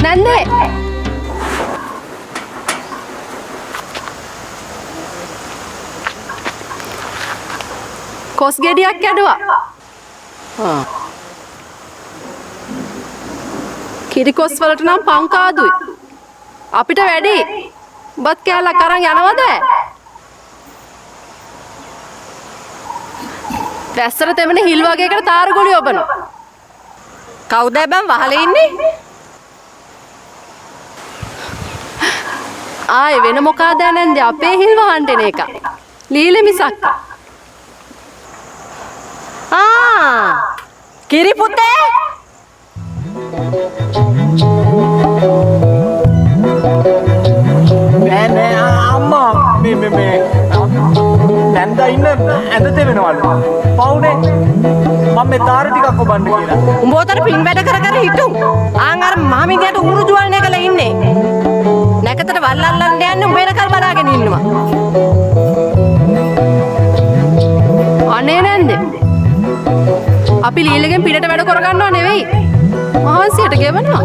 නැන්දේ කොස් ගෙඩියක් ඇදුවා. කිරි කොස් වලට නම් පංකාදුයි. අපිට වැඩි. බත් කෑල්ලක් අරන් යනවද? වැස්සට තෙමන හිල් වගේකට තාරු ගොළි ඔබනවා. කවුද බං වහලේ ඉන්නේ? ආයේ වෙන මොකාද නැන්දේ අපේ හිල් වහන්න එන එක. ලීලි මිසක්. කිරි පුතේ නෑ අම්මා මේ නැන්දා ඉන්න ඇඳ දෙවෙනවලු. පවුනේ මම මේ තාර ටිකක් ඔබන්න කියලා. උඹ උතර පින් වැඩ කර කර හිටු. ආන් අර මහමිදියට උරු ජුවල්නේ කළ ඉන්නේ. නැකතට වල් අල්ලන්න යන්නේ උඹ එනකල් බලාගෙන ඉන්නවා. අනේ නැන්දේ අපි ලීලගෙන් පිටට වැඩ කරගන්නව නෙවෙයි මහන්සියට ගෙවනවා.